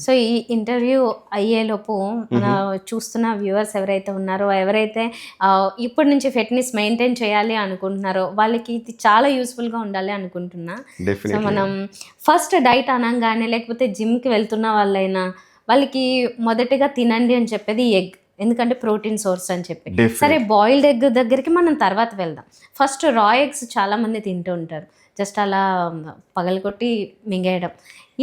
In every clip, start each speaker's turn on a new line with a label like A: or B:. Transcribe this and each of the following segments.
A: So ఈ interview అయ్యేలోపు మన చూస్తున్న వ్యూవర్స్ ఎవరైతే ఉన్నారో, ఎవరైతే ఇప్పటి నుంచి ఫిట్‌నెస్ మెయింటైన్ చేయాలి అనుకుంటున్నారో, వాళ్ళకి ఇది చాలా యూజ్‌ఫుల్‌గా ఉండాలి అనుకుంటున్నా. So
B: definitely.
A: మనం ఫస్ట్ డైట్ అనంగానే లేకపోతే జిమ్‌కి వెళ్తున్న వాళ్ళైనా, వాళ్ళకి మొదటిగా తినండి అని చెప్పేది ఎగ్. ఎందుకంటే ప్రోటీన్ సోర్స్ అని చెప్పి. సరే
B: డెఫినెట్.
A: బాయిల్డ్ ఎగ్ దగ్గరికి మనం తర్వాత వెళ్దాం. ఫస్ట్ రా ఎగ్స్ చాలామంది తింటూ ఉంటారు. జస్ట్ అలా పగలగొట్టి మింగేయడం.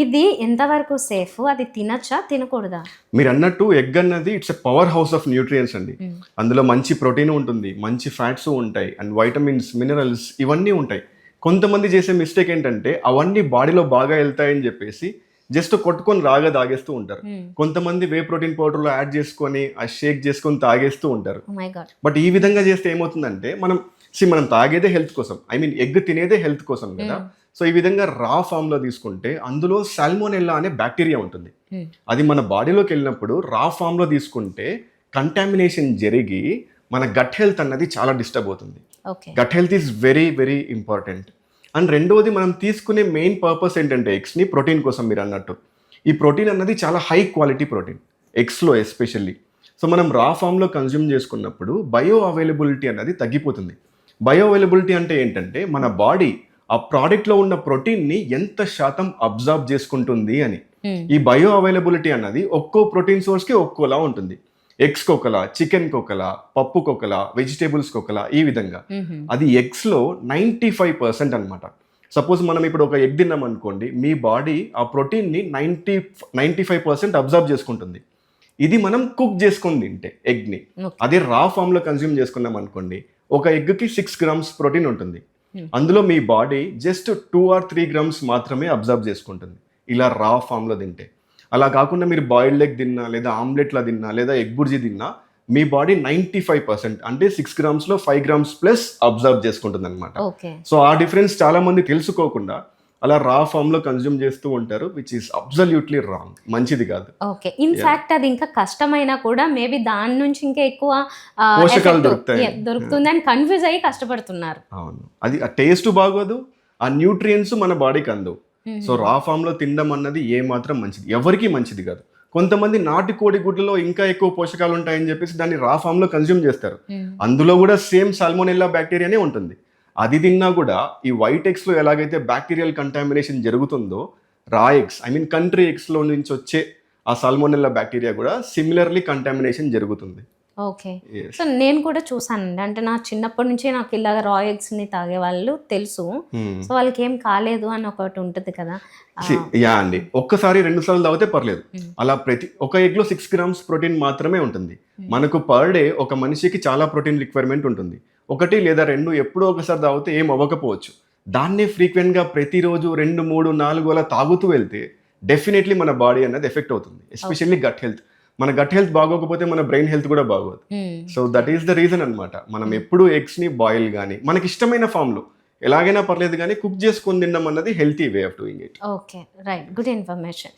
A: ఇది ఎంతవరకు సేఫ్? అది తినచ్చా? తినకూడదా?
B: మీరన్నట్టు ఎగ్ అన్నది it's a power house of nutrients అండి. అందులో మంచి ప్రోటీన్ ఉంటుంది, మంచి ఫ్యాట్స్ ఉంటాయి అండ్ వైటమిన్స్, మినరల్స్ ఇవన్నీ ఉంటాయి. కొంతమంది చేసే మిస్టేక్ ఏంటంటే అవన్నీ బాడీలో బాగా వెళ్తాయని చెప్పేసి జస్ట్ కొట్టుకొని రాగా తాగేస్తూ ఉంటారు. కొంతమంది వే ప్రోటీన్ పౌడర్లో యాడ్ చేసుకొని ఆ షేక్ చేసుకొని తాగేస్తూ ఉంటారు.
A: Oh my God!
B: బట్ ఈ విధంగా చేస్తే ఏమవుతుందంటే మనం తాగేదే హెల్త్ కోసం, ఐ మీన్ ఎగ్ తినేదే హెల్త్ కోసం కదా. సో ఈ విధంగా రా ఫామ్ లో తీసుకుంటే అందులో సాల్మోనెల్లా అనే బ్యాక్టీరియా ఉంటుంది. అది మన బాడీలోకి వెళ్ళినప్పుడు రా ఫామ్ లో తీసుకుంటే కంటామినేషన్ జరిగి మన గట్ హెల్త్ అన్నది చాలా డిస్టర్బ్ అవుతుంది.
A: Okay.
B: Gut health is very very important. And రెండోది మనం తీసుకునే మెయిన్ పర్పస్ ఏంటంటే ఎగ్స్ని ప్రోటీన్ కోసం మీరు అన్నట్టు. ఈ ప్రోటీన్ అన్నది చాలా హై క్వాలిటీ ప్రోటీన్ ఎగ్స్లో ఎస్పెషల్లీ. సో మనం రా ఫామ్లో కన్జ్యూమ్ చేసుకున్నప్పుడు బయో అవైలబిలిటీ అన్నది తగ్గిపోతుంది. బయో అవైలబిలిటీ అంటే ఏంటంటే మన బాడీ ఆ ప్రోడక్ట్లో ఉన్న ప్రోటీన్ని ఎంత శాతం అబ్జర్వ్ చేసుకుంటుంది అని. ఈ బయో అవైలబిలిటీ అన్నది ఒక్కో ప్రోటీన్ సోర్స్కి ఒక్కోలా ఉంటుంది. ఎగ్స్కి ఒకలా, చికెన్కి ఒకలా, పప్పుకి ఒకలా, వెజిటేబుల్స్కి ఒకలా, ఈ విధంగా. అది ఎగ్స్లో 95% అనమాట. సపోజ్ మనం ఇప్పుడు ఒక ఎగ్ తిన్నాం అనుకోండి, మీ బాడీ ఆ ప్రోటీన్ని 95% అబ్జర్వ్ చేసుకుంటుంది. ఇది మనం కుక్ చేసుకొని తింటే ఎగ్ని. అదే రా ఫామ్లో కన్జ్యూమ్ చేసుకున్నాం అనుకోండి, ఒక ఎగ్కి 6 grams ప్రోటీన్ ఉంటుంది. అందులో మీ బాడీ జస్ట్ 2 or 3 grams మాత్రమే అబ్జర్వ్ చేసుకుంటుంది ఇలా రా ఫామ్లో తింటే. అలా కాకుండా మీరు బాయిల్డ్ ఎగ్ తిన్నా, లేదా ఆమ్లెట్లా తిన్నా, లేదా ఎగ్ బుర్జీ తిన్నా మీ బాడీ 95% అంటే 6 grams 5 grams ప్లస్ అబ్జర్వ్ చేసుకుంటుంది అనమాట.
A: ఓకే.
B: సో ఆ డిఫరెన్స్ చాలా మంది తెలుసుకోకుండా అలా రా ఫామ్ లో కన్జ్యూమ్ చేస్తూ ఉంటారు, విచ్ ఈస్ అబ్సల్యూట్లీ రాంగ్. మంచిది కాదు.
A: ఓకే. ఇన్‌ఫాక్ట్ అది ఇంకా కష్టమైనా కూడా మేబీ దాని నుంచి ఇంకా ఎక్కువ
B: పోషకాలు
A: ఎఫెక్ట్
B: దొరుకుతాయి.
A: దొరుకుతుందని కన్‌ఫ్యూజ్ అయ్యి కష్టపడుతున్నారు.
B: అవును, అది ఆ టేస్ట్ బాగోదు, ఆ న్యూట్రియంట్స్ మన బాడీకి అందవు. సో రా ఫామ్ లో తినడం అన్నది ఏ మాత్రం మంచిది, ఎవరికి మంచిది కాదు. కొంతమంది నాటు కోడి గుడ్లలో ఇంకా ఎక్కువ పోషకాలు ఉంటాయని చెప్పేసి దాన్ని రా ఫామ్ లో కన్జ్యూమ్ చేస్తారు. అందులో కూడా సేమ్ సాల్మోనెల్లా బ్యాక్టీరియానే ఉంటుంది. అది తిన్నా కూడా ఈ వైట్ ఎగ్స్ లో ఎలాగైతే బ్యాక్టీరియల్ కంటామినేషన్ జరుగుతుందో, రా eggs, I mean country eggs లో నుంచి వచ్చే ఆ సాల్మోనెల్లా బ్యాక్టీరియా కూడా సిమిలర్లీ కంటామినేషన్ జరుగుతుంది.
A: ఓకే. సో నేను కూడా చూసానండి. అంటే నా చిన్నప్పటి నుంచి నాకు ఇలాగ రా ఎగ్స్‌ని తాగేవాళ్ళు తెలుసు. సో వాళ్ళకేం కాలేదు అని ఒకటి ఉంటది కదా.
B: యా అండి, ఒక్కసారి 2 సార్లు తాగితే పర్లేదు. అలా ఒక ఎగ్ లో 6 grams ప్రోటీన్ మాత్రమే ఉంటుంది. మనకు పర్ డే ఒక మనిషికి చాలా ప్రోటీన్ రిక్వైర్మెంట్ ఉంటుంది. 1 లేదా 2 ఎప్పుడో ఒకసారి తాగితే ఏం అవ్వకపోవచ్చు. దాన్నే ఫ్రీక్వెంట్ గా ప్రతిరోజు 2, 3, 4 అలా తాగుతూ వెళ్తే డెఫినెట్లీ మన బాడీ అనేది ఎఫెక్ట్ అవుతుంది. Especially gut health. మన గట్ హెల్త్ బాగోకపోతే మన బ్రెయిన్ హెల్త్ కూడా బాగోదు. So that is the reason అనమాట. మనం ఎప్పుడు ఎగ్స్ ని బాయిల్ కానీ మనకి ఇష్టమైన ఫామ్ లో ఎలాగైనా పర్లేదు కానీ కుక్ చేసుకొని తినడం అన్నది healthy way of doing it.
A: Okay. Right. Good information.